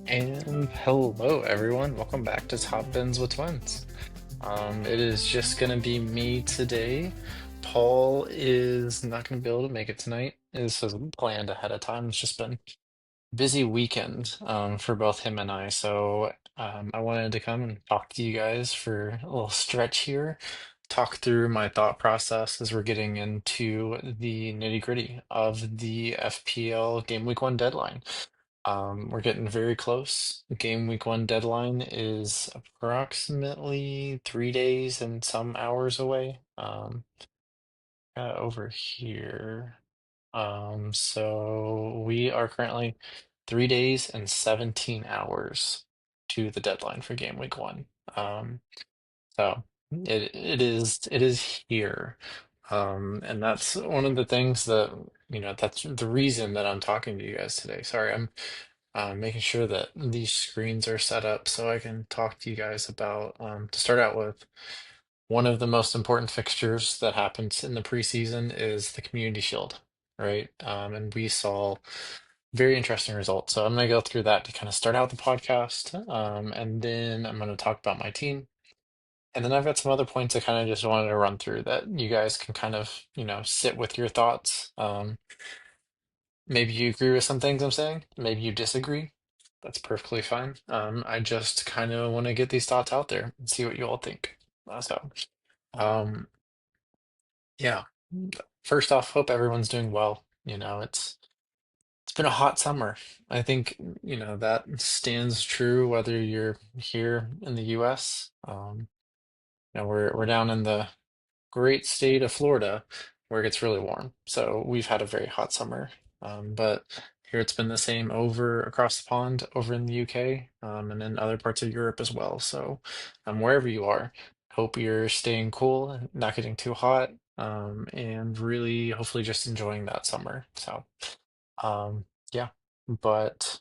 And hello, everyone. Welcome back to Top Ends with Twins. It is just going to be me today. Paul is not going to be able to make it tonight. This was planned ahead of time. It's just been a busy weekend for both him and I. So I wanted to come and talk to you guys for a little stretch here, talk through my thought process as we're getting into the nitty-gritty of the FPL Game Week 1 deadline. We're getting very close. Game week one deadline is approximately 3 days and some hours away. Over here. So we are currently 3 days and 17 hours to the deadline for game week one. So it is here. And that's one of the things that, that's the reason that I'm talking to you guys today. Sorry, I'm making sure that these screens are set up so I can talk to you guys about, to start out with, one of the most important fixtures that happens in the preseason is the Community Shield, right? And we saw very interesting results. So I'm going to go through that to kind of start out the podcast. And then I'm going to talk about my team. And then I've got some other points I kind of just wanted to run through that you guys can kind of, sit with your thoughts. Maybe you agree with some things I'm saying, maybe you disagree. That's perfectly fine. I just kind of want to get these thoughts out there and see what you all think. So, um, yeah. First off, hope everyone's doing well. It's been a hot summer. I think, that stands true whether you're here in the US. We're down in the great state of Florida where it gets really warm. So we've had a very hot summer. But here it's been the same over across the pond over in the UK, and in other parts of Europe as well. So wherever you are, hope you're staying cool, not getting too hot, and really hopefully just enjoying that summer. So yeah, but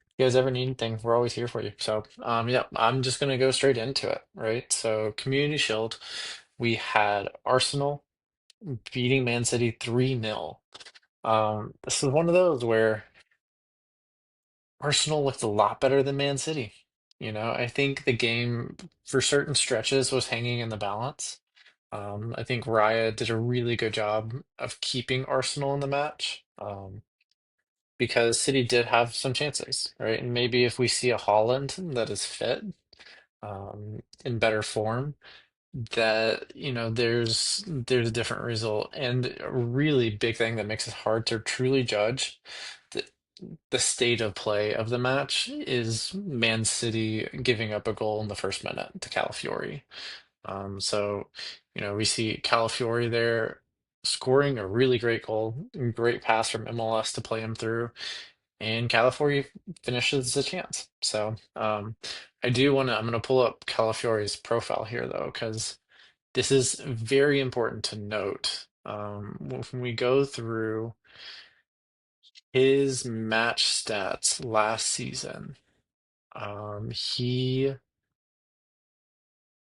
if you guys ever need anything, we're always here for you. So yeah, I'm just gonna go straight into it, right? So Community Shield, we had Arsenal beating Man City 3-0. This is one of those where Arsenal looked a lot better than Man City. I think the game for certain stretches was hanging in the balance. I think Raya did a really good job of keeping Arsenal in the match, because City did have some chances, right? And maybe if we see a Haaland that is fit, in better form, that there's a different result. And a really big thing that makes it hard to truly judge the, the state of play of the match is Man City giving up a goal in the first minute to Calafiori. So we see Calafiori there scoring a really great goal, great pass from MLS to play him through, and Calafiori finishes the chance. So I'm gonna pull up Calafiori's profile here though, because this is very important to note. When we go through his match stats last season, he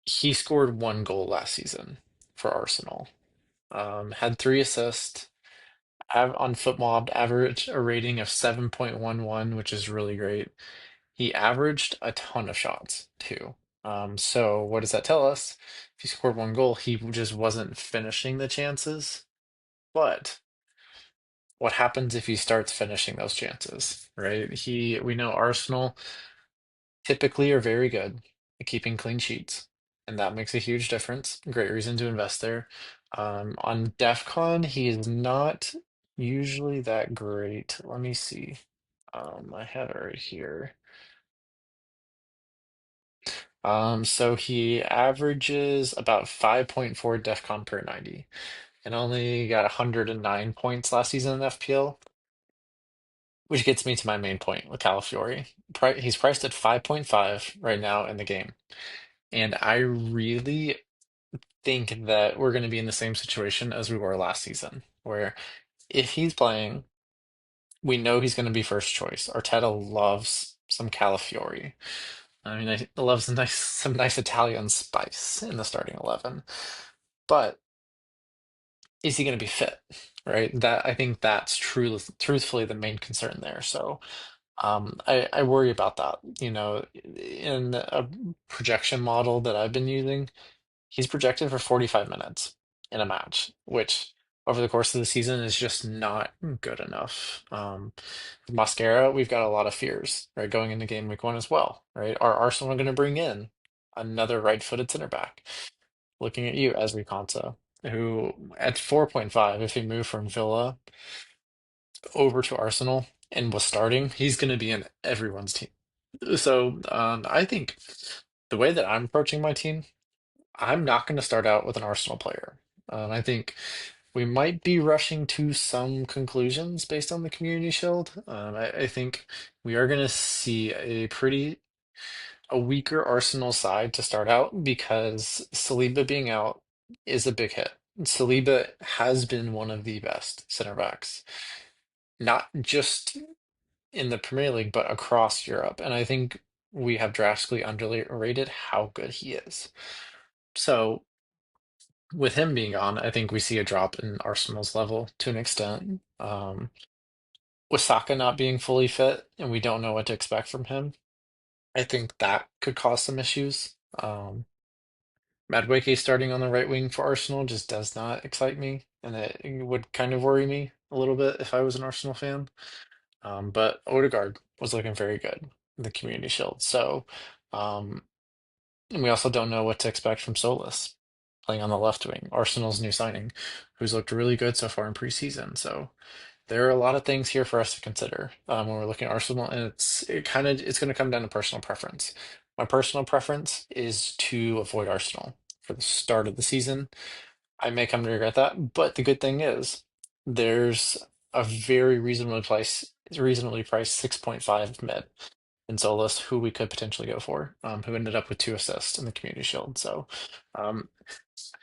scored one goal last season for Arsenal. Had 3 assists. On FootMob, average a rating of 7.11, which is really great. He averaged a ton of shots too. So what does that tell us? If he scored one goal, he just wasn't finishing the chances. But what happens if he starts finishing those chances, right? We know Arsenal typically are very good at keeping clean sheets, and that makes a huge difference. Great reason to invest there. On DEFCON, he is not usually that great. Let me see. I have it right here. So he averages about 5.4 DEFCON per 90 and only got 109 points last season in FPL, which gets me to my main point with Calafiori. He's priced at 5.5 right now in the game. And I really think that we're going to be in the same situation as we were last season, where if he's playing, we know he's going to be first choice. Arteta loves some Calafiori. I mean, I loves some nice Italian spice in the starting 11. But is he going to be fit? Right? I think that's truthfully the main concern there. So I worry about that. In a projection model that I've been using, he's projected for 45 minutes in a match, which over the course of the season is just not good enough. With Mosquera, we've got a lot of fears, right, going into game week one as well, right? Are Arsenal going to bring in another right-footed center back? Looking at you, Ezri Konsa, who at 4.5, if he moved from Villa over to Arsenal and was starting, he's going to be in everyone's team. So I think the way that I'm approaching my team, I'm not going to start out with an Arsenal player. I think we might be rushing to some conclusions based on the Community Shield. I think we are going to see a weaker Arsenal side to start out because Saliba being out is a big hit. Saliba has been one of the best center backs, not just in the Premier League, but across Europe. And I think we have drastically underrated how good he is. So with him being on, I think we see a drop in Arsenal's level to an extent. With Saka not being fully fit and we don't know what to expect from him, I think that could cause some issues. Madueke starting on the right wing for Arsenal just does not excite me, and it would kind of worry me a little bit if I was an Arsenal fan. But Odegaard was looking very good in the Community Shield. So, um, and we also don't know what to expect from Solis playing on the left wing, Arsenal's new signing, who's looked really good so far in preseason. So there are a lot of things here for us to consider when we're looking at Arsenal, and it's going to come down to personal preference. My personal preference is to avoid Arsenal for the start of the season. I may come to regret that, but the good thing is there's a very reasonably priced 6.5 mid in Solus who we could potentially go for, who ended up with 2 assists in the Community Shield. So, um,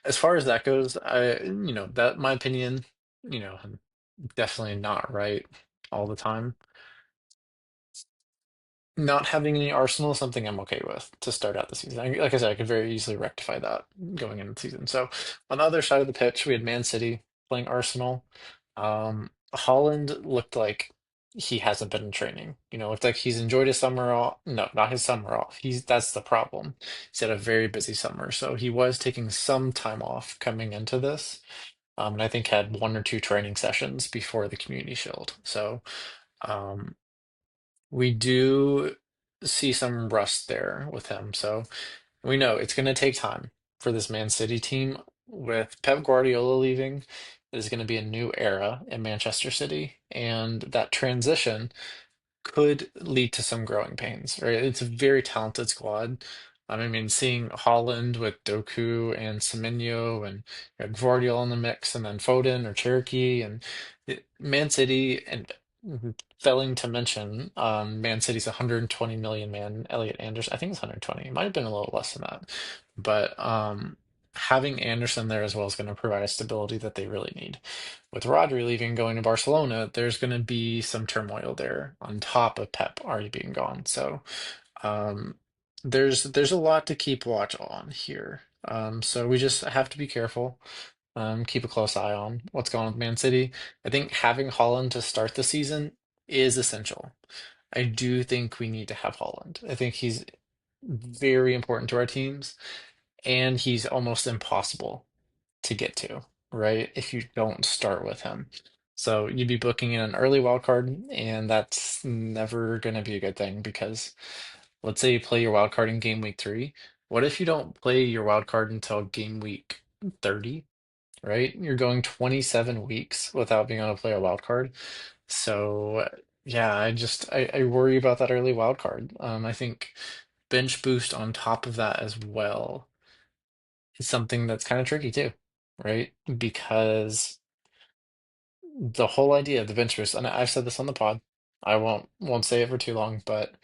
as far as that goes, that my opinion, I'm definitely not right all the time. Not having any Arsenal is something I'm okay with to start out the season. Like I said, I could very easily rectify that going into the season. So on the other side of the pitch, we had Man City playing Arsenal. Haaland looked like he hasn't been in training. Looked like he's enjoyed his summer off. No, not his summer off. That's the problem. He's had a very busy summer, so he was taking some time off coming into this. And I think had 1 or 2 training sessions before the Community Shield. So. Um, we do see some rust there with him. So we know it's going to take time for this Man City team. With Pep Guardiola leaving, there's going to be a new era in Manchester City. And that transition could lead to some growing pains, right? It's a very talented squad. I mean, seeing Holland with Doku and Semenyo and you had Gvardiol in the mix, and then Foden or Cherokee and Man City, and failing to mention, Man City's 120 million man, Elliot Anderson. I think it's 120. It might have been a little less than that, but having Anderson there as well is going to provide a stability that they really need. With Rodri leaving, going to Barcelona, there's going to be some turmoil there on top of Pep already being gone. So um, there's a lot to keep watch on here. So we just have to be careful. Keep a close eye on what's going on with Man City. I think having Holland to start the season is essential. I do think we need to have Holland. I think he's very important to our teams, and he's almost impossible to get to, right? If you don't start with him. So you'd be booking in an early wild card, and that's never going to be a good thing because let's say you play your wild card in game week 3. What if you don't play your wild card until game week 30, right? You're going 27 weeks without being able to play a wild card. So yeah, I worry about that early wild card. I think bench boost on top of that as well is something that's kind of tricky too, right? Because the whole idea of the bench boost, and I've said this on the pod, I won't say it for too long, but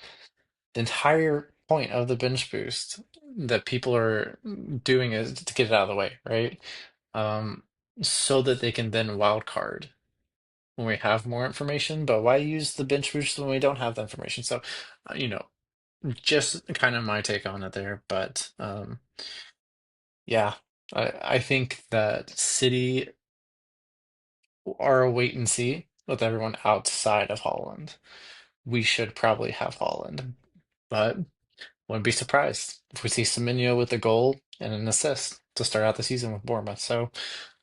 the entire point of the bench boost that people are doing is to get it out of the way, right? Um, so that they can then wild card when we have more information. But why use the bench boost when we don't have the information? So, uh, you know, just kind of my take on it there. But yeah, I think that City are a wait and see with everyone outside of Holland. we should probably have Haaland. But wouldn't be surprised if we see Semenyo with a goal and an assist to start out the season with Bournemouth. So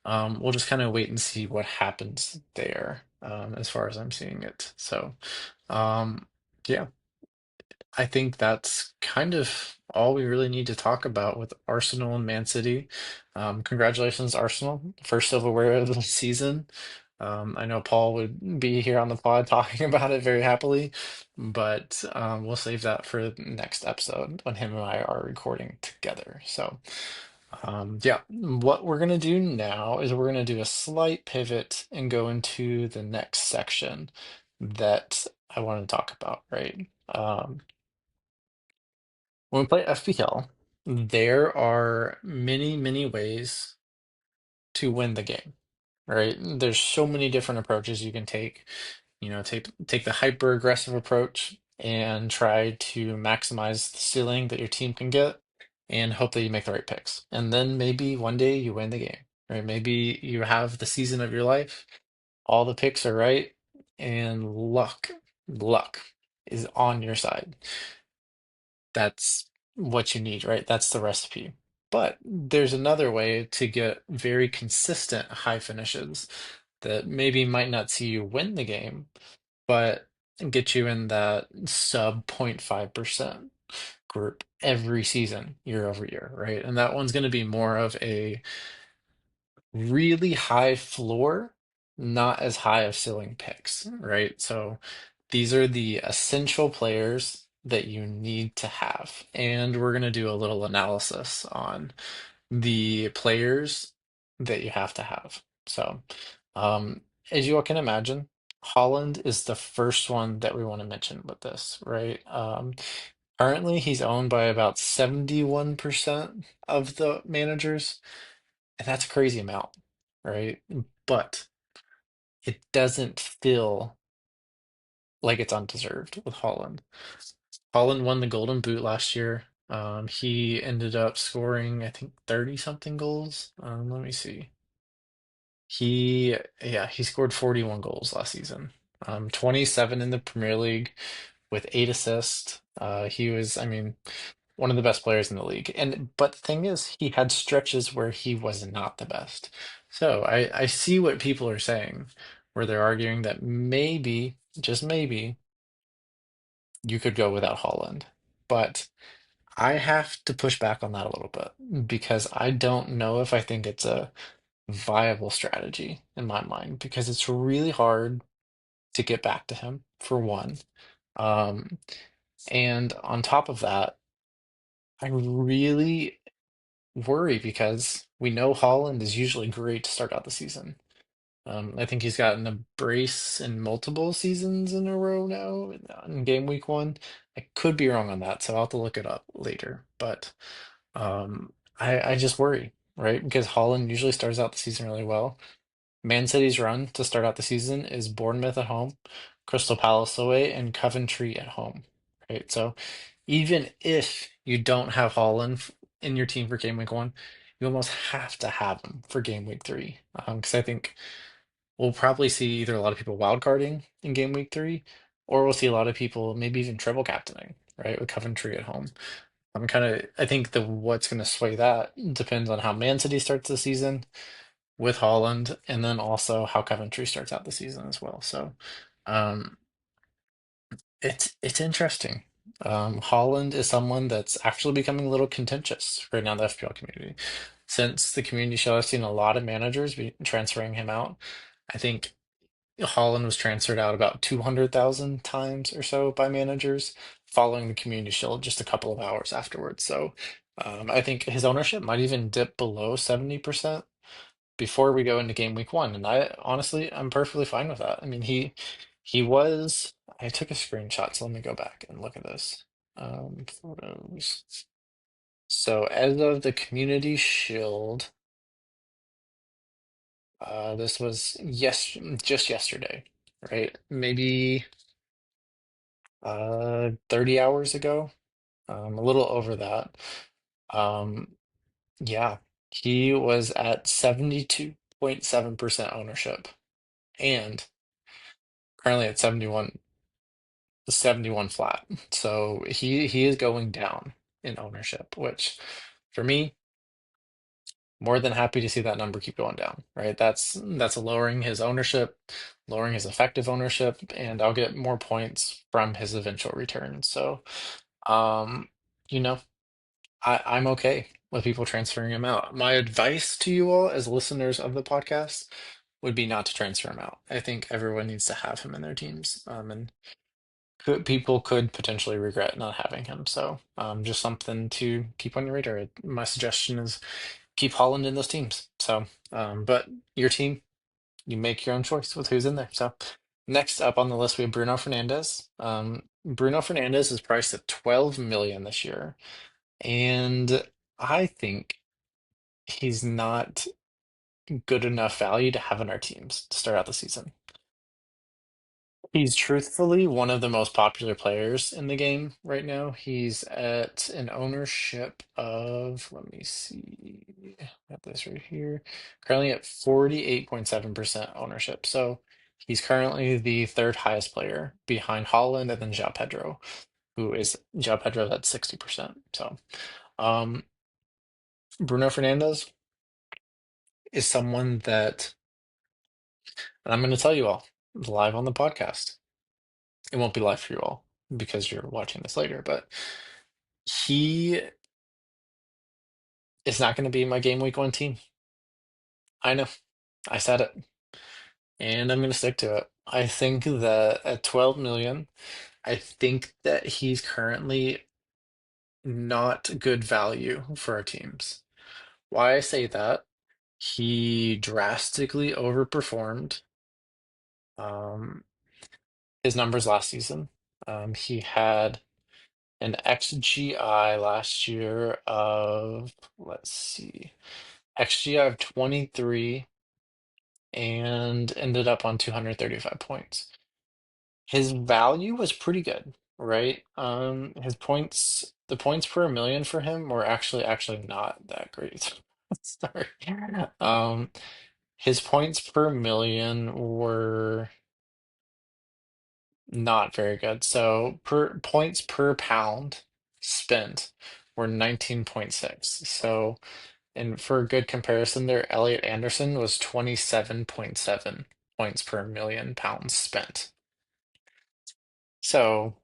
we'll just kind of wait and see what happens there, as far as I'm seeing it. So um, yeah, I think that's kind of all we really need to talk about with Arsenal and Man City. Congratulations, Arsenal, first silverware of the season. I know Paul would be here on the pod talking about it very happily, but we'll save that for the next episode when him and I are recording together. So, yeah, what we're going to do now is we're going to do a slight pivot and go into the next section that I want to talk about, right? When we play FPL, there are many, many ways to win the game, right? There's so many different approaches you can take. Take the hyper aggressive approach and try to maximize the ceiling that your team can get and hope that you make the right picks. And then maybe one day you win the game, right? Maybe you have the season of your life, all the picks are right, and luck is on your side. That's what you need, right? That's the recipe. But there's another way to get very consistent high finishes that maybe might not see you win the game, but get you in that sub 0.5% group every season, year over year, right? And that one's going to be more of a really high floor, not as high of ceiling picks, right? So these are the essential players that you need to have. And we're going to do a little analysis on the players that you have to have. So, um, as you all can imagine, Holland is the first one that we want to mention with this, right? Currently, he's owned by about 71% of the managers, and that's a crazy amount, right? But it doesn't feel like it's undeserved with Holland. Holland won the Golden Boot last year. He ended up scoring, I think, 30 something goals. Let me see. Yeah, he scored 41 goals last season. 27 in the Premier League with 8 assists. He was, I mean, one of the best players in the league. But the thing is, he had stretches where he was not the best. So I see what people are saying, where they're arguing that maybe, just maybe, you could go without Holland. But I have to push back on that a little bit because I don't know if I think it's a viable strategy in my mind because it's really hard to get back to him, for one. Um, and on top of that, I really worry because we know Holland is usually great to start out the season. I think he's gotten a brace in multiple seasons in a row now in game week one. I could be wrong on that, so I'll have to look it up later. But I just worry, right? Because Holland usually starts out the season really well. Man City's run to start out the season is Bournemouth at home, Crystal Palace away, and Coventry at home. Right. So even if you don't have Holland in your team for game week one, you almost have to have him for game week three. Because I think we'll probably see either a lot of people wildcarding in game week three, or we'll see a lot of people maybe even triple captaining, right, with Coventry at home. I think the what's going to sway that depends on how Man City starts the season with Holland, and then also how Coventry starts out the season as well. So, um, it's interesting. Holland is someone that's actually becoming a little contentious right now in the FPL community. Since the community show, I've seen a lot of managers be transferring him out. I think Holland was transferred out about 200,000 times or so by managers following the community shield just a couple of hours afterwards. So I think his ownership might even dip below 70% before we go into game week one. And I honestly, I'm perfectly fine with that. I mean, he was, I took a screenshot, so let me go back and look at this. Photos. So as of the community shield, this was just yesterday, right? Maybe 30 hours ago, a little over that. Um, yeah, he was at 72.7% ownership and currently at 71. 71 flat. So he is going down in ownership, which for me, more than happy to see that number keep going down, right? That's lowering his ownership, lowering his effective ownership, and I'll get more points from his eventual return. So, um, you know, I'm okay with people transferring him out. My advice to you all as listeners of the podcast would be not to transfer him out. I think everyone needs to have him in their teams. And people could potentially regret not having him. So, just something to keep on your radar. My suggestion is keep Holland in those teams. So, but your team, you make your own choice with who's in there. So, next up on the list, we have Bruno Fernandez. Bruno Fernandez is priced at 12 million this year, and I think he's not good enough value to have in our teams to start out the season. He's truthfully one of the most popular players in the game right now. He's at an ownership of, let me see, got this right here, currently at 48.7% ownership. So he's currently the third highest player behind Haaland and then João Pedro, who is João Pedro at 60%. So um, Bruno Fernandez is someone that, and I'm going to tell you all live on the podcast. It won't be live for you all because you're watching this later, but he is not going to be my game week one team. I know. I said it, and I'm going to stick to it. I think that at 12 million, I think that he's currently not good value for our teams. Why I say that, he drastically overperformed his numbers last season. He had an XGI last year of, let's see, XGI of 23 and ended up on 235 points. His value was pretty good, right? His points, the points per million for him were actually not that great. Sorry. Um, his points per million were not very good. So per points per pound spent were 19.6. So, and for a good comparison there, Elliot Anderson was 27.7 points per million pounds spent. So,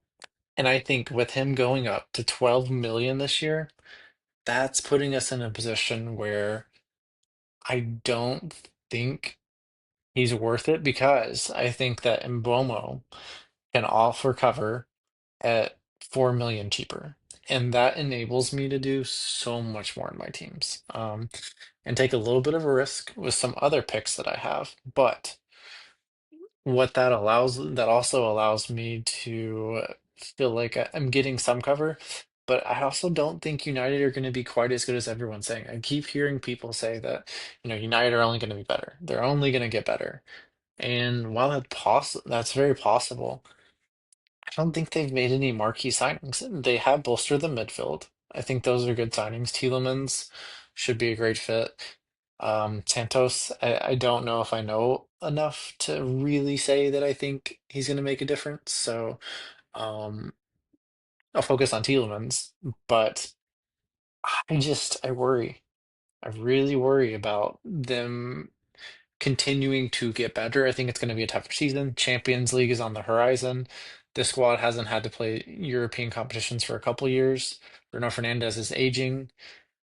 and I think with him going up to 12 million this year, that's putting us in a position where I don't think he's worth it because I think that Mbomo can offer cover at 4 million cheaper. And that enables me to do so much more in my teams. And take a little bit of a risk with some other picks that I have. But what that allows, that also allows me to feel like I'm getting some cover. But I also don't think United are going to be quite as good as everyone's saying. I keep hearing people say that, United are only going to be better. They're only going to get better. And while that's very possible, I don't think they've made any marquee signings. They have bolstered the midfield. I think those are good signings. Tielemans should be a great fit. Santos, I don't know if I know enough to really say that I think he's going to make a difference. So um, I'll focus on Tielemans, but I worry. I really worry about them continuing to get better. I think it's going to be a tougher season. Champions League is on the horizon. This squad hasn't had to play European competitions for a couple years. Bruno Fernandes is aging.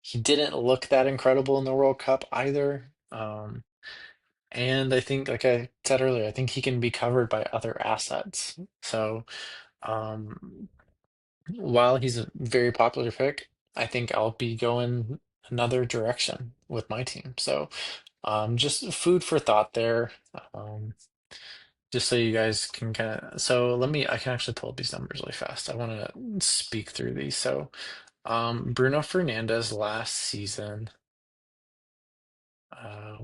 He didn't look that incredible in the World Cup either. And I think, like I said earlier, I think he can be covered by other assets. So, um, while he's a very popular pick, I think I'll be going another direction with my team. So, just food for thought there. Um, just so you guys can kind of, so I can actually pull up these numbers really fast. I want to speak through these. So, Bruno Fernandez last season,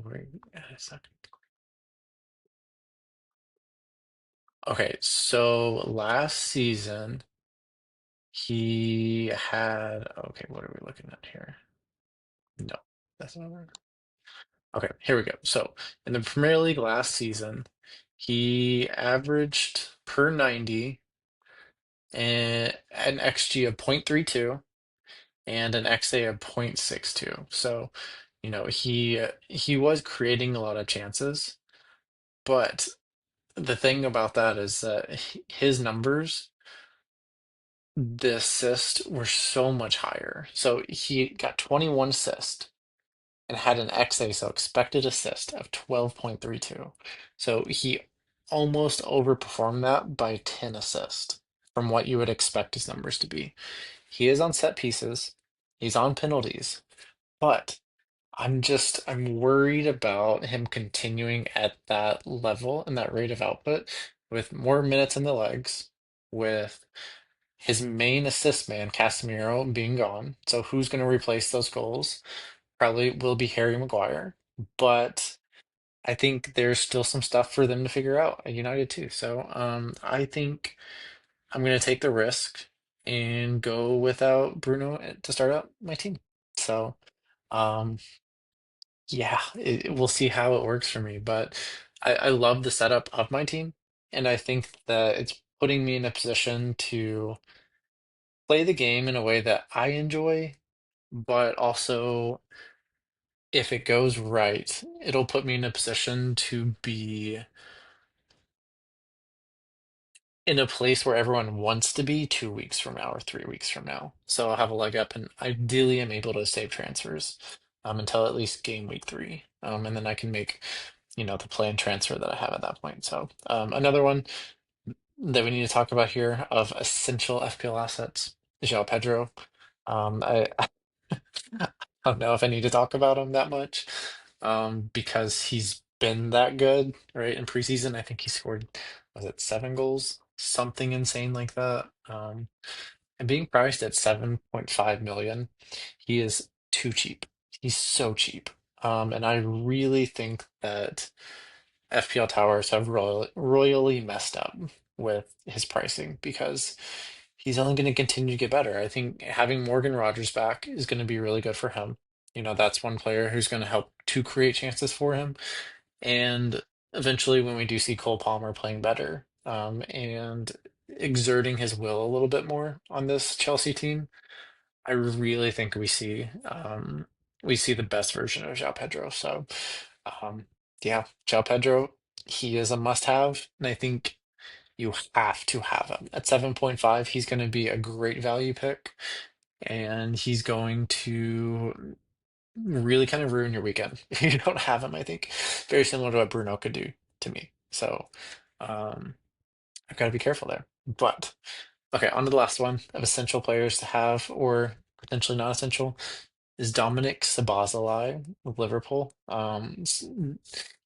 wait a second. Okay, so last season he had, okay, what are we looking at here? No, that's not right. Okay, here we go. So in the Premier League last season, he averaged per 90. and an XG of 0.32 and an XA of 0.62. So, he was creating a lot of chances, but the thing about that is that his numbers, the assists were so much higher. So he got 21 assists and had an XA, so expected assist of 12.32. So he almost overperformed that by 10 assists from what you would expect his numbers to be. He is on set pieces, he's on penalties, but I'm worried about him continuing at that level and that rate of output with more minutes in the legs, with his main assist man, Casemiro, being gone. So who's going to replace those goals? Probably will be Harry Maguire, but I think there's still some stuff for them to figure out at United too. So I think I'm going to take the risk and go without Bruno to start out my team. So um, yeah, we'll see how it works for me, but I love the setup of my team, and I think that it's putting me in a position to play the game in a way that I enjoy, but also if it goes right, it'll put me in a position to be in a place where everyone wants to be 2 weeks from now or 3 weeks from now. So I'll have a leg up and ideally I'm able to save transfers until at least game week 3. And then I can make, the planned transfer that I have at that point. So another one that we need to talk about here of essential FPL assets, João Pedro. I I don't know if I need to talk about him that much, because he's been that good, right? In preseason, I think he scored, was it 7 goals? Something insane like that. And being priced at 7.5 million, he is too cheap. He's so cheap. And I really think that FPL Towers have royally messed up with his pricing because he's only going to continue to get better. I think having Morgan Rogers back is going to be really good for him. That's one player who's going to help to create chances for him. And eventually, when we do see Cole Palmer playing better, and exerting his will a little bit more on this Chelsea team, I really think we see the best version of João Pedro. So, um, yeah, João Pedro, he is a must-have, and I think you have to have him at 7.5. He's going to be a great value pick, and he's going to really kind of ruin your weekend if you don't have him. I think very similar to what Bruno could do to me. So, um, I've got to be careful there. But okay, on to the last one of essential players to have or potentially not essential is Dominic Szoboszlai of Liverpool.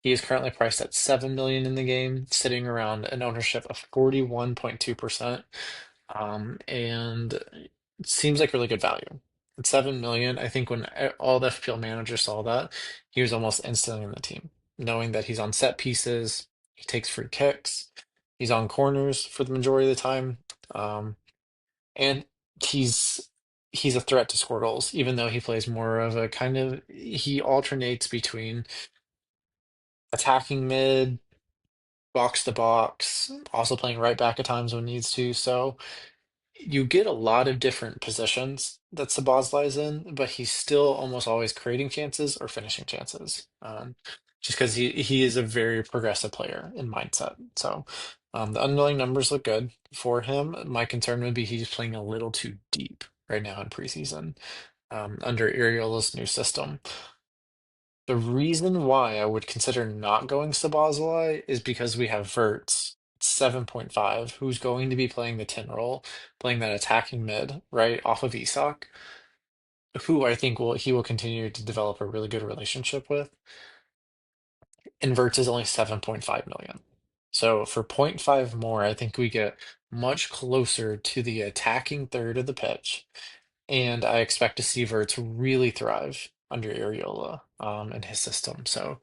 He is currently priced at 7 million in the game, sitting around an ownership of 41.2%. And it seems like really good value. At 7 million, I think when all the FPL managers saw that, he was almost instantly in the team, knowing that he's on set pieces, he takes free kicks, he's on corners for the majority of the time. Um, and he's he's a threat to score goals, even though he plays more of a kind of he alternates between attacking mid, box to box, also playing right back at times when needs to. So you get a lot of different positions that Sabazlai's in, but he's still almost always creating chances or finishing chances. Just because he is a very progressive player in mindset. So the underlying numbers look good for him. My concern would be he's playing a little too deep right now in preseason, under Iriola's new system. The reason why I would consider not going Szoboszlai is because we have Verts, 7.5, who's going to be playing the 10 role, playing that attacking mid, right, off of Isak, who I think he will continue to develop a really good relationship with. And Verts is only 7.5 million. So for point 0.5 more, I think we get much closer to the attacking third of the pitch. And I expect to see Verts really thrive under Ariola, and his system. So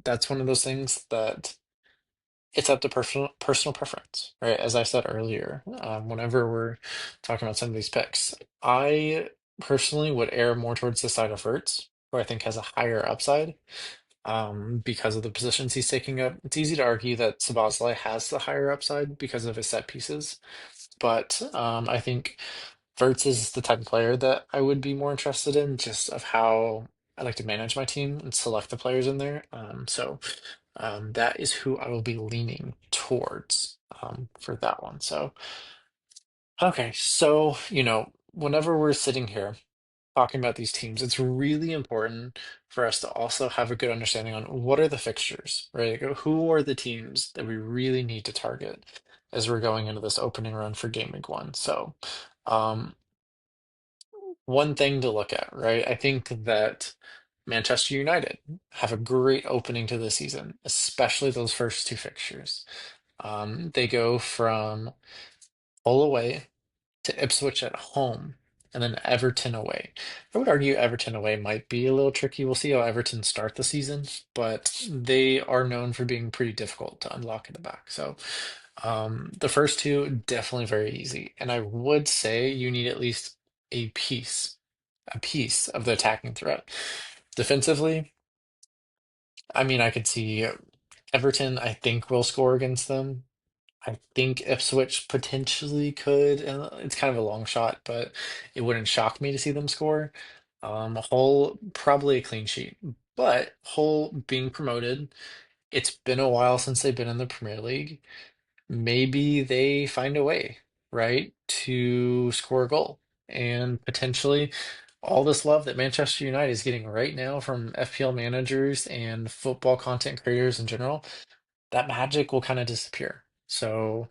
that's one of those things that it's up to personal preference, right? As I said earlier, whenever we're talking about some of these picks, I personally would err more towards the side of Hurts, who I think has a higher upside, because of the positions he's taking up. It's easy to argue that Szoboszlai has the higher upside because of his set pieces. but I think Verts is the type of player that I would be more interested in, just of how I like to manage my team and select the players in there. That is who I will be leaning towards for that one. So, okay, so whenever we're sitting here talking about these teams, it's really important for us to also have a good understanding on what are the fixtures, right? Like, who are the teams that we really need to target as we're going into this opening run for Game Week 1. So, um, one thing to look at, right? I think that Manchester United have a great opening to the season, especially those first two fixtures. They go from Hull away to Ipswich at home, and then Everton away. I would argue Everton away might be a little tricky. We'll see how Everton start the season, but they are known for being pretty difficult to unlock in the back. So the first two definitely very easy, and I would say you need at least a piece of the attacking threat. Defensively, I mean, I could see Everton, I think, will score against them. I think Ipswich potentially could, and it's kind of a long shot, but it wouldn't shock me to see them score. Hull, probably a clean sheet, but Hull being promoted, it's been a while since they've been in the Premier League. Maybe they find a way, right, to score a goal. And potentially all this love that Manchester United is getting right now from FPL managers and football content creators in general, that magic will kind of disappear. So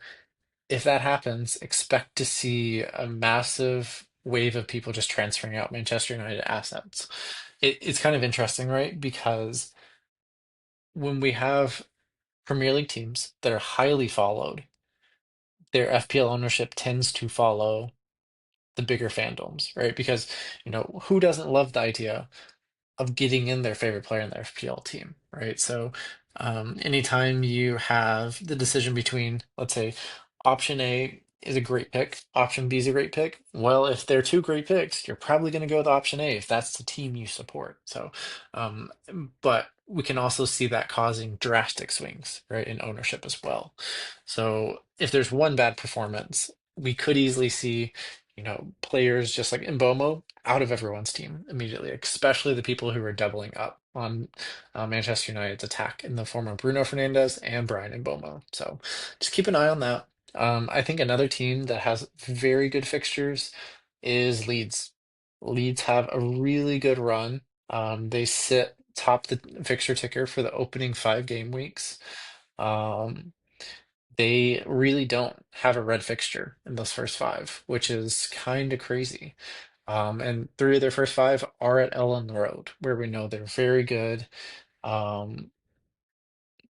if that happens, expect to see a massive wave of people just transferring out Manchester United assets. It's kind of interesting, right? Because when we have Premier League teams that are highly followed, their FPL ownership tends to follow the bigger fandoms, right? Because, who doesn't love the idea of getting in their favorite player in their FPL team, right? So, anytime you have the decision between, let's say, option A is a great pick, option B is a great pick. Well, if they're two great picks, you're probably going to go with option A if that's the team you support. So, um, but we can also see that causing drastic swings, right, in ownership as well. So, if there's one bad performance, we could easily see players just like Mbomo out of everyone's team immediately, especially the people who are doubling up on Manchester United's attack in the form of Bruno Fernandes and Brian Mbomo. So just keep an eye on that. I think another team that has very good fixtures is Leeds. Leeds have a really good run. They sit top the fixture ticker for the opening 5 game weeks. Um, they really don't have a red fixture in those first five, which is kind of crazy. And three of their first five are at Ellen Road, where we know they're very good. Um,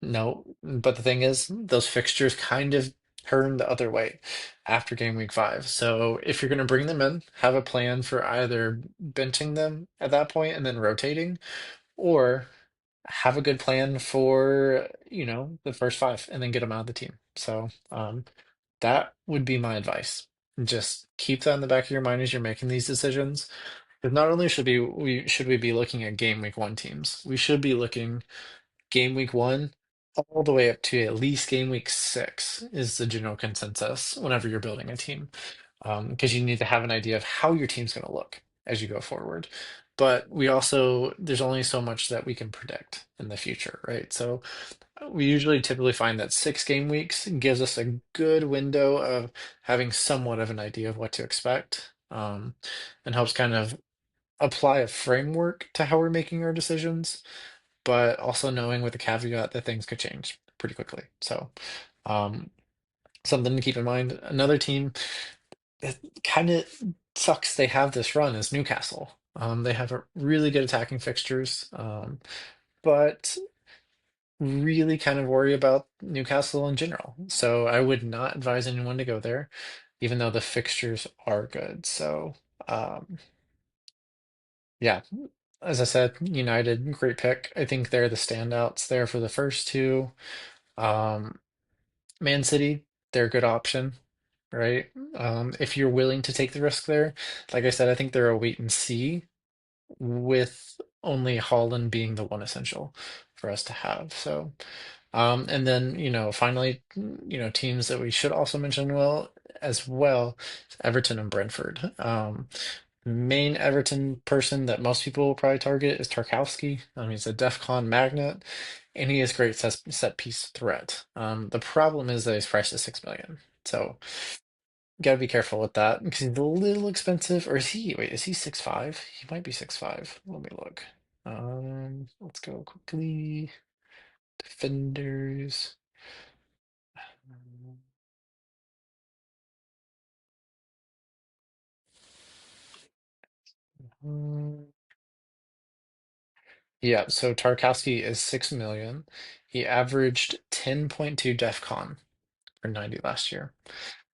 no, but the thing is, those fixtures kind of turn the other way after game week 5. So if you're going to bring them in, have a plan for either benching them at that point and then rotating, or have a good plan for, the first five and then get them out of the team. So that would be my advice. Just keep that in the back of your mind as you're making these decisions. Because not only should we be looking at game week 1 teams, we should be looking game week 1 all the way up to at least game week 6 is the general consensus whenever you're building a team. Because you need to have an idea of how your team's going to look as you go forward. But there's only so much that we can predict in the future, right? So we usually typically find that 6 game weeks gives us a good window of having somewhat of an idea of what to expect, and helps kind of apply a framework to how we're making our decisions, but also knowing with the caveat that things could change pretty quickly. So, um, something to keep in mind. Another team that kind of sucks they have this run is Newcastle. They have a really good attacking fixtures, but really kind of worry about Newcastle in general. So I would not advise anyone to go there, even though the fixtures are good. So, um, yeah, as I said, United, great pick. I think they're the standouts there for the first two. Um, Man City, they're a good option, right? If you're willing to take the risk there, like I said, I think they're a wait and see with only Haaland being the one essential for us to have. So, and then, finally, teams that we should also mention, well, as well is Everton and Brentford. Main Everton person that most people will probably target is Tarkowski. He's a DEF CON magnet, and he is great set piece threat. The problem is that he's priced at 6 million, so gotta be careful with that because he's a little expensive. Or is he? Wait, is he 6'5"? He might be 6'5". Let me look. Let's go quickly. Defenders. Um, Yeah, so Tarkowski is 6 million. He averaged 10.2 DEF CON for 90 last year.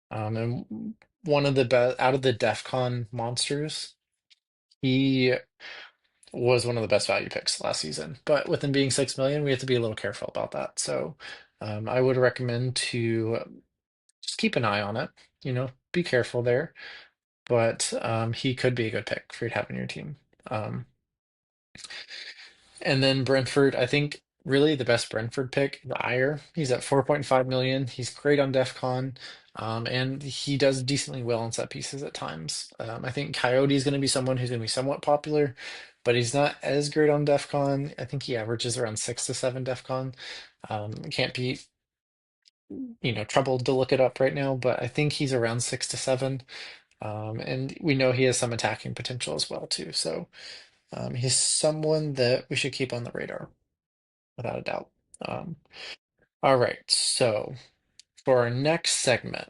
And one of the best out of the DEF CON monsters, he was one of the best value picks last season. But with him being 6 million, we have to be a little careful about that. So I would recommend to just keep an eye on it, be careful there. But he could be a good pick for you to have in your team. Um, And then Brentford, I think really the best Brentford pick, the Ayer. He's at 4.5 million. He's great on DEF CON. And he does decently well on set pieces at times. I think Coyote is going to be someone who's going to be somewhat popular, but he's not as great on DEF CON. I think he averages around 6 to 7 DEF CON. Can't be, troubled to look it up right now, but I think he's around 6 to 7. And we know he has some attacking potential as well too. So he's someone that we should keep on the radar without a doubt. Um, all right, so for our next segment,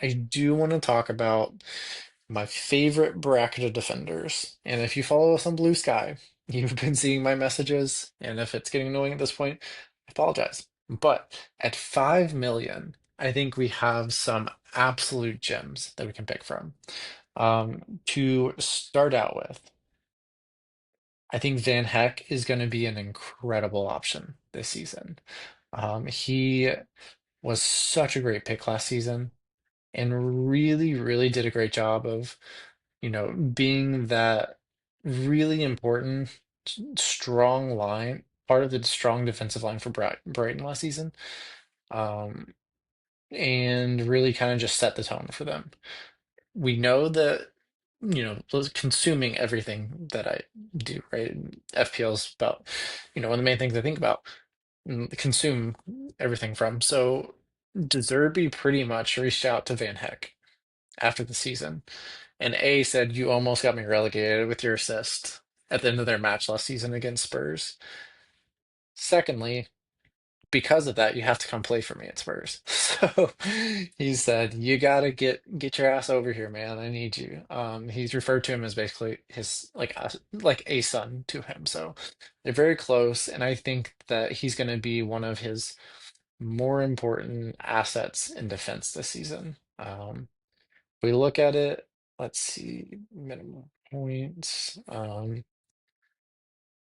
I do want to talk about my favorite bracket of defenders. And if you follow us on Blue Sky, you've been seeing my messages, and if it's getting annoying at this point, I apologize. But at 5 million, I think we have some absolute gems that we can pick from. To start out with, I think Van Heck is going to be an incredible option this season. He was such a great pick last season and really, really did a great job of, being that really important, strong line, part of the strong defensive line for Brighton last season, um, and really kind of just set the tone for them. We know that, consuming everything that I do, right? FPL is about, one of the main things I think about, consume everything from. So Deserby pretty much reached out to Van Heck after the season, and A said, "You almost got me relegated with your assist at the end of their match last season against Spurs. Secondly, because of that, you have to come play for me at Spurs." So he said, "You gotta get your ass over here, man. I need you." He's referred to him as basically his like a son to him. So they're very close, and I think that he's going to be one of his more important assets in defense this season. We look at it. Let's see, minimum points.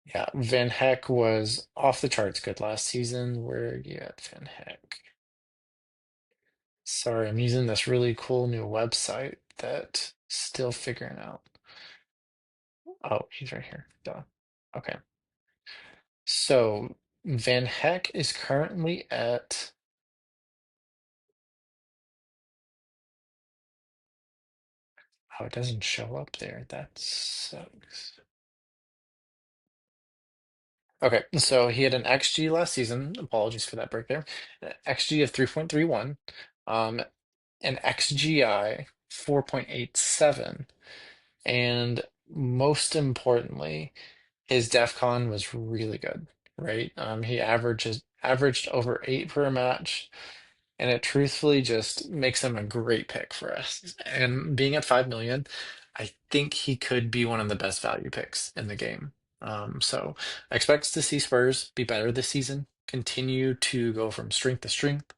Yeah, Van Heck was off the charts good last season. Where you at, Van Heck? Sorry, I'm using this really cool new website that still figuring out. Oh, he's right here. Duh. Okay. So Van Heck is currently at, oh, it doesn't show up there. That sucks. Okay, so he had an XG last season. Apologies for that break there. An XG of 3.31, um, an XGI 4.87, and most importantly, his DEF CON was really good, right? He averaged over 8 per match, and it truthfully just makes him a great pick for us. And being at 5 million, I think he could be one of the best value picks in the game. So I expect to see Spurs be better this season, continue to go from strength to strength,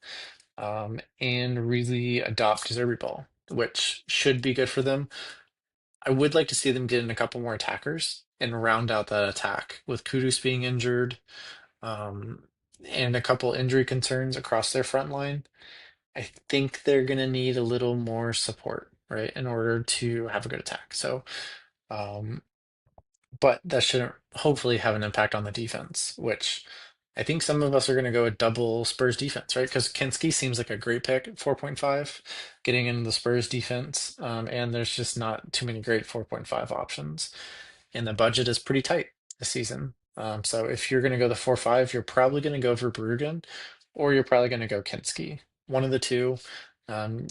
and really adopt Zerbi ball, which should be good for them. I would like to see them get in a couple more attackers and round out that attack with Kudus being injured, um, and a couple injury concerns across their front line. I think they're going to need a little more support, right, in order to have a good attack. So, um, but that shouldn't hopefully have an impact on the defense, which I think some of us are going to go a double Spurs defense, right? Because Kinski seems like a great pick at 4.5, getting into the Spurs defense. And there's just not too many great 4.5 options. And the budget is pretty tight this season. So if you're going to go the 4.5, you're probably going to go for Bruggen, or you're probably going to go Kinski. One of the two. Um,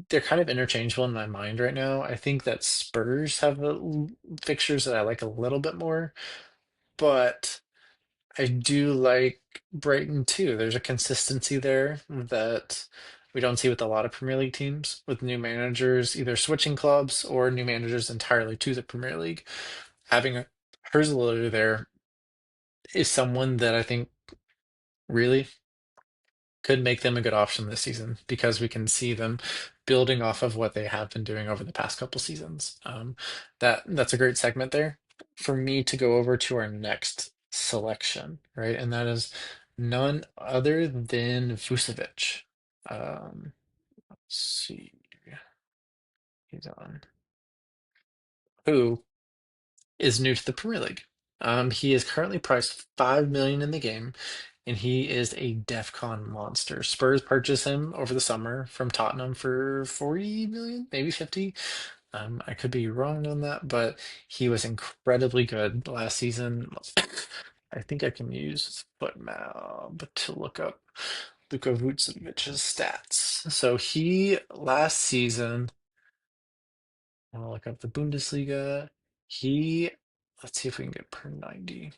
they're kind of interchangeable in my mind right now. I think that Spurs have fixtures that I like a little bit more, but I do like Brighton too. There's a consistency there that we don't see with a lot of Premier League teams, with new managers either switching clubs or new managers entirely to the Premier League. Having a Herzl there is someone that I think really could make them a good option this season because we can see them building off of what they have been doing over the past couple seasons. That's a great segment there for me to go over to our next selection, right? And that is none other than Vucevic. Let's see, he's on who is new to the Premier League. He is currently priced 5 million in the game, and he is a DEFCON monster. Spurs purchased him over the summer from Tottenham for 40 million, maybe 50. I could be wrong on that, but he was incredibly good last season. I think I can use FootMap to look up Luka Vucevic's stats. So he last season, I'll look up the Bundesliga. He, let's see if we can get per 90.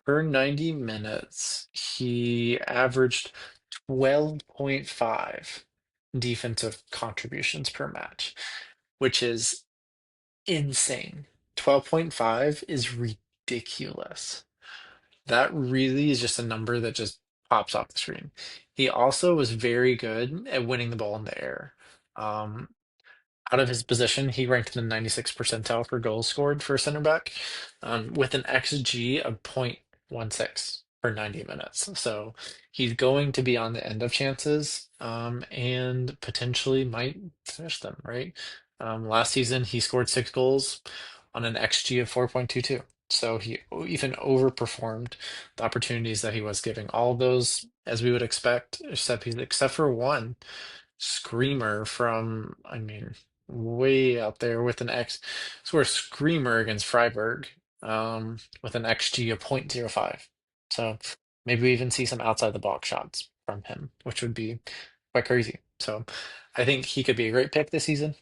Per 90 minutes, he averaged 12.5 defensive contributions per match, which is insane. 12.5 is ridiculous. That really is just a number that just pops off the screen. He also was very good at winning the ball in the air. Um, Out of his position, he ranked in the 96th percentile for goals scored for a center back, with an XG of 0.16 per 90 minutes. So he's going to be on the end of chances, and potentially might finish them, right? Last season, he scored 6 goals on an XG of 4.22. So he even overperformed the opportunities that he was giving. All of those, as we would expect, except for one screamer from, I mean, way out there with an X. So we're a screamer against Freiburg, with an XG of 0.05. So maybe we even see some outside the box shots from him, which would be quite crazy. So I think he could be a great pick this season.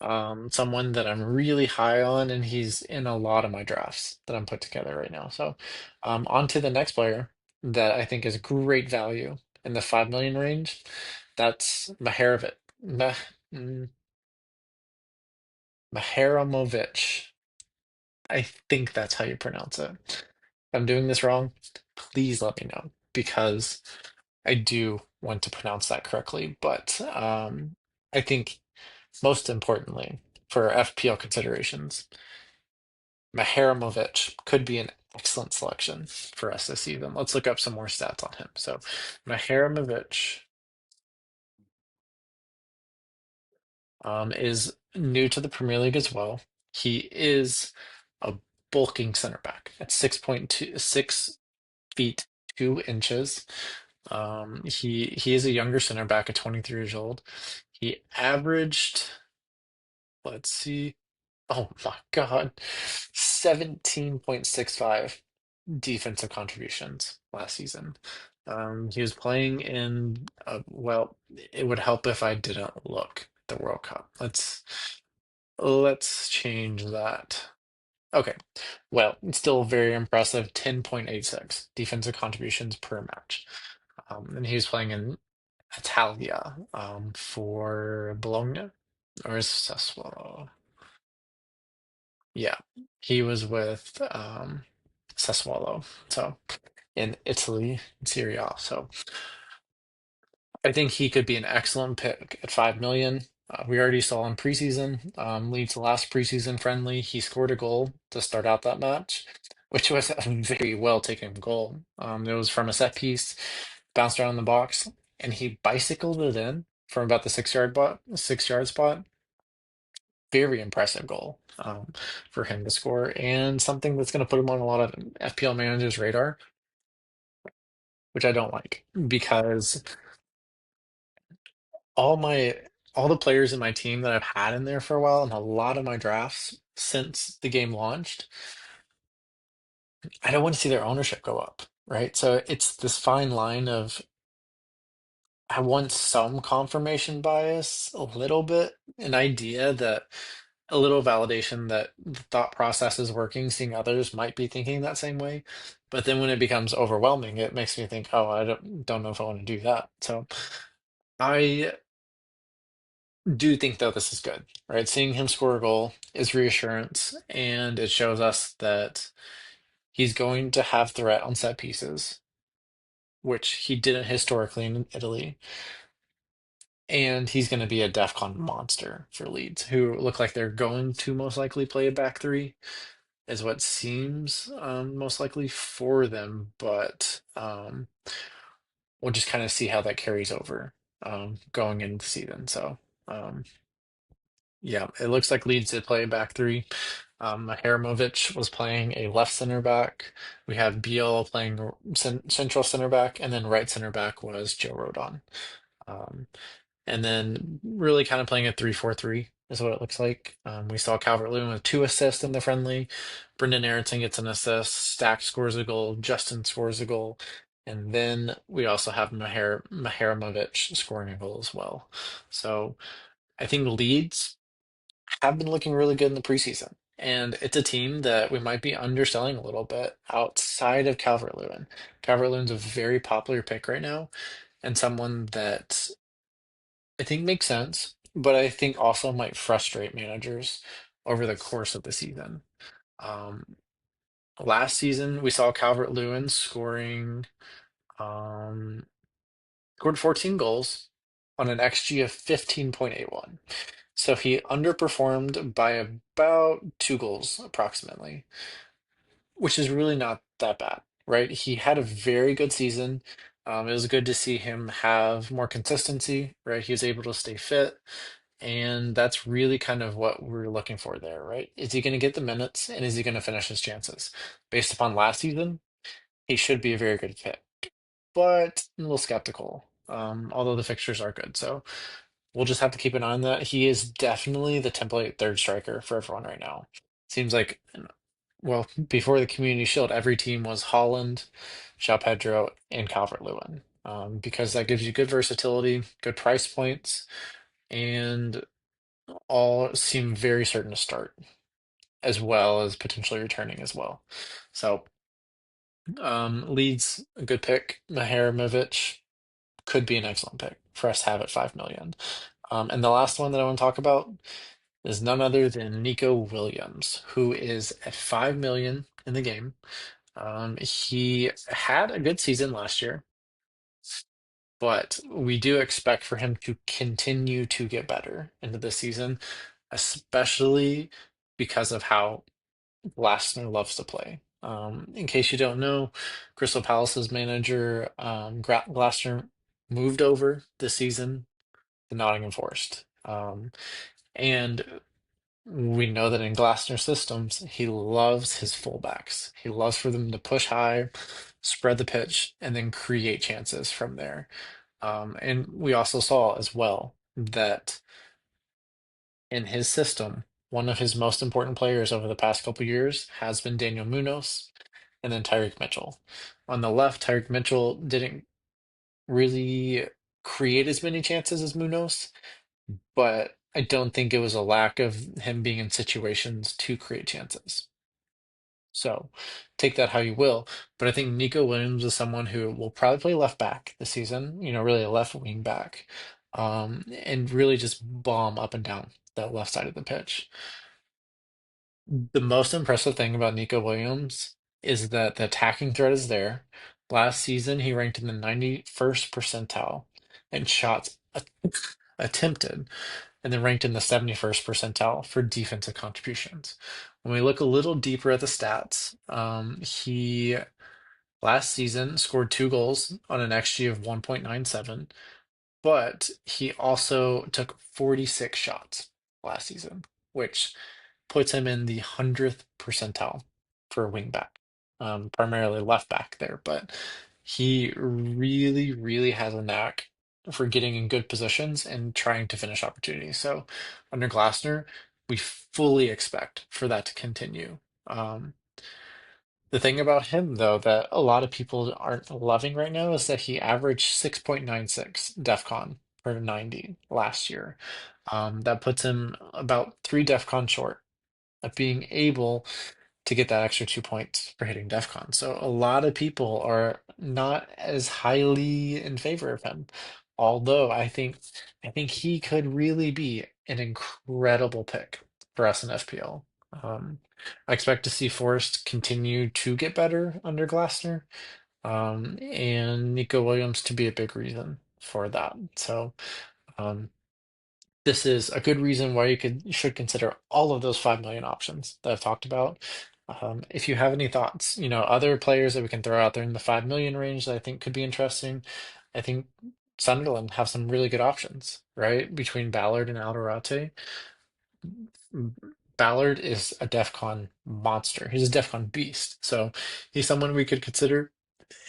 Someone that I'm really high on, and he's in a lot of my drafts that I'm put together right now. So on to the next player that I think is great value in the 5 million range. That's Maharovic. Mm, Maharamovic. I think that's how you pronounce it. If I'm doing this wrong, please let me know because I do want to pronounce that correctly. But I think most importantly, for FPL considerations, Maharamovic could be an excellent selection for us this season. Let's look up some more stats on him. So Maharamovic is new to the Premier League as well. He is a bulking center back at 6.26 feet 2 inches. He is a younger center back at 23 years old. He averaged, let's see, oh my God, 17.65 defensive contributions last season. He was playing in, well, it would help if I didn't look at the World Cup. Let's change that. Okay. Well, it's still very impressive. 10.86 defensive contributions per match. And he was playing in Italia, for Bologna or Sassuolo. Yeah, he was with Sassuolo. So in Italy, Serie A. So I think he could be an excellent pick at 5 million. We already saw in preseason, Leeds last preseason friendly, he scored a goal to start out that match, which was a very well taken goal. It was from a set piece, bounced around the box, and he bicycled it in from about the 6 yard spot. very impressive goal for him to score, and something that's going to put him on a lot of FPL managers' radar, which I don't like because all my all the players in my team that I've had in there for a while and a lot of my drafts since the game launched, I don't want to see their ownership go up, right? So it's this fine line of I want some confirmation bias, a little bit, an idea that a little validation that the thought process is working, seeing others might be thinking that same way. But then when it becomes overwhelming, it makes me think, oh, I don't know if I want to do that. So I do think though this is good, right? Seeing him score a goal is reassurance, and it shows us that he's going to have threat on set pieces, which he didn't historically in Italy. And he's going to be a DEFCON monster for Leeds, who look like they're going to most likely play a back three, is what seems most likely for them. But we'll just kind of see how that carries over going into the season. So, um, yeah, it looks like Leeds did play a back three. Haramovic was playing a left center back. We have Biel playing central center back, and then right center back was Joe Rodon. Um, and then really kind of playing a 3-4-3 is what it looks like. We saw Calvert-Lewin with 2 assists in the friendly. Brendan Aronson gets an assist. Stack scores a goal. Justin scores a goal. And then we also have Maharamovic scoring a goal as well. So I think Leeds have been looking really good in the preseason. And it's a team that we might be underselling a little bit outside of Calvert-Lewin. Calvert-Lewin's a very popular pick right now and someone that I think makes sense, but I think also might frustrate managers over the course of the season. Um, Last season, we saw Calvert-Lewin um, scored 14 goals on an XG of 15.81. So he underperformed by about 2 goals approximately, which is really not that bad, right? He had a very good season. It was good to see him have more consistency, right? He was able to stay fit. And that's really kind of what we're looking for there, right? Is he going to get the minutes and is he going to finish his chances? Based upon last season, he should be a very good fit, but I'm a little skeptical, although the fixtures are good. So we'll just have to keep an eye on that. He is definitely the template third striker for everyone right now. Seems like, well, before the Community Shield, every team was Haaland, João Pedro, and Calvert-Lewin, because that gives you good versatility, good price points, and all seem very certain to start, as well as potentially returning as well. So, Leeds, a good pick. Maharamovic could be an excellent pick for us to have at 5 million. And the last one that I want to talk about is none other than Nico Williams, who is at 5 million in the game. He had a good season last year, but we do expect for him to continue to get better into this season, especially because of how Glasner loves to play. In case you don't know, Crystal Palace's manager, Glasner, moved over this season to Nottingham Forest. And we know that in Glasner systems, he loves his fullbacks. He loves for them to push high, spread the pitch, and then create chances from there. And we also saw as well that in his system, one of his most important players over the past couple years has been Daniel Munoz and then Tyreek Mitchell. On the left, Tyreek Mitchell didn't really create as many chances as Munoz, but I don't think it was a lack of him being in situations to create chances. So take that how you will. But I think Nico Williams is someone who will probably play left back this season, really a left wing back, and really just bomb up and down that left side of the pitch. The most impressive thing about Nico Williams is that the attacking threat is there. Last season, he ranked in the 91st percentile in shots attempted, and then ranked in the 71st percentile for defensive contributions. When we look a little deeper at the stats, he last season scored 2 goals on an XG of 1.97, but he also took 46 shots last season. which puts him in the 100th percentile for a wing back, primarily left back there. But he really, really has a knack for getting in good positions and trying to finish opportunities. So under Glasner, we fully expect for that to continue. Um, the thing about him, though, that a lot of people aren't loving right now is that he averaged 6.96 DEF CON per 90 last year. That puts him about 3 DEF CON short of being able to get that extra 2 points for hitting DEF CON. So a lot of people are not as highly in favor of him. Although I think he could really be an incredible pick for us in FPL. I expect to see Forrest continue to get better under Glasner, and Nico Williams to be a big reason for that. So um, this is a good reason why you should consider all of those 5 million options that I've talked about. If you have any thoughts, other players that we can throw out there in the 5 million range that I think could be interesting. I think Sunderland have some really good options, right? Between Ballard and Alderate. Ballard is a DEF CON monster. He's a DEF CON beast. So he's someone we could consider.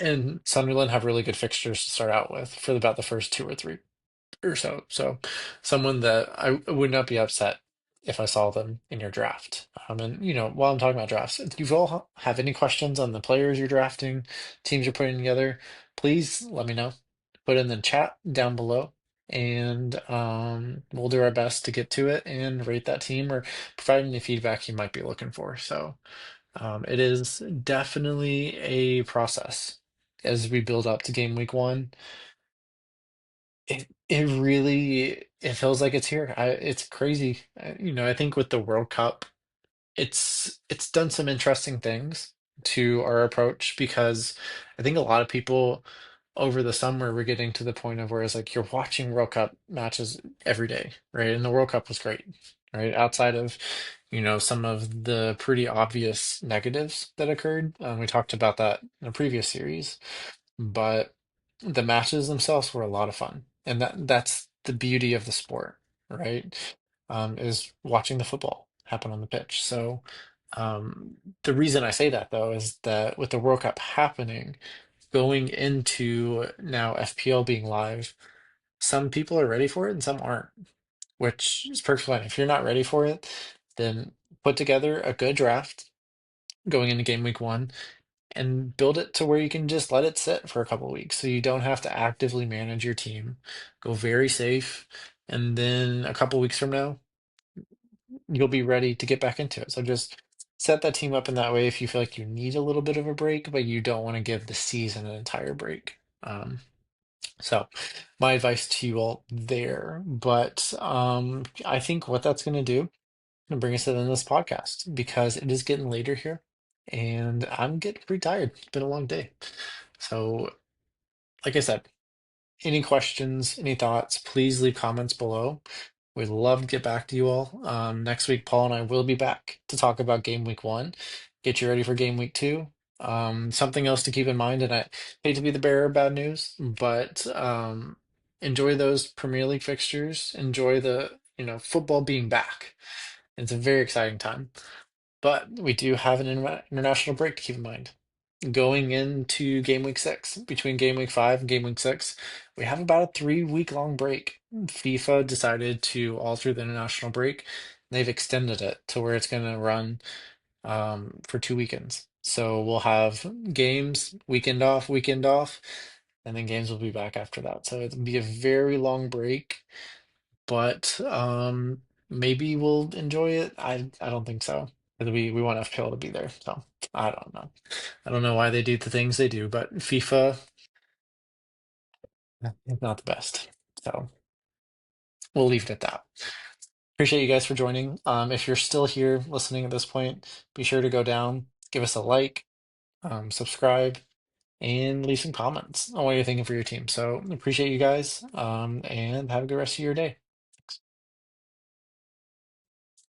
And Sunderland have really good fixtures to start out with for about the first two or three or so. So someone that I would not be upset if I saw them in your draft. And while I'm talking about drafts, if you all have any questions on the players you're drafting, teams you're putting together, please let me know. Put it in the chat down below, and we'll do our best to get to it and rate that team or provide any feedback you might be looking for. So it is definitely a process as we build up to game week 1. It really it feels like it's here. It's crazy. I think with the World Cup, it's done some interesting things to our approach because I think a lot of people over the summer were getting to the point of where it's like you're watching World Cup matches every day, right? And the World Cup was great, right? Outside of, some of the pretty obvious negatives that occurred. We talked about that in a previous series, but the matches themselves were a lot of fun, and that's the beauty of the sport, right? Is watching the football happen on the pitch. So the reason I say that though is that with the World Cup happening, going into now FPL being live, some people are ready for it and some aren't, which is perfectly fine. If you're not ready for it, then put together a good draft going into game week 1 and build it to where you can just let it sit for a couple of weeks so you don't have to actively manage your team. Go very safe, and then a couple weeks from now, you'll be ready to get back into it. So just set that team up in that way if you feel like you need a little bit of a break, but you don't want to give the season an entire break. So my advice to you all there. But I think what that's going to do and bring us to the end of this podcast because it is getting later here and I'm getting pretty tired. It's been a long day. So, like I said, any questions, any thoughts, please leave comments below. We'd love to get back to you all. Next week, Paul and I will be back to talk about game week 1, get you ready for game week 2. Something else to keep in mind, and I hate to be the bearer of bad news, but enjoy those Premier League fixtures. Enjoy the, football being back. It's a very exciting time. But we do have an international break to keep in mind. Going into game week 6, between game week 5 and game week 6, we have about a 3 week long break. FIFA decided to alter the international break. They've extended it to where it's going to run for 2 weekends. So we'll have games, weekend off, and then games will be back after that. So it'll be a very long break, but maybe we'll enjoy it. I don't think so. 'Cause we want FPL to be there. So I don't know. I don't know why they do the things they do, but FIFA is not the best. So we'll leave it at that. Appreciate you guys for joining. If you're still here listening at this point, be sure to go down, give us a like, subscribe, and leave some comments on what you're thinking for your team. So appreciate you guys, and have a good rest of your day.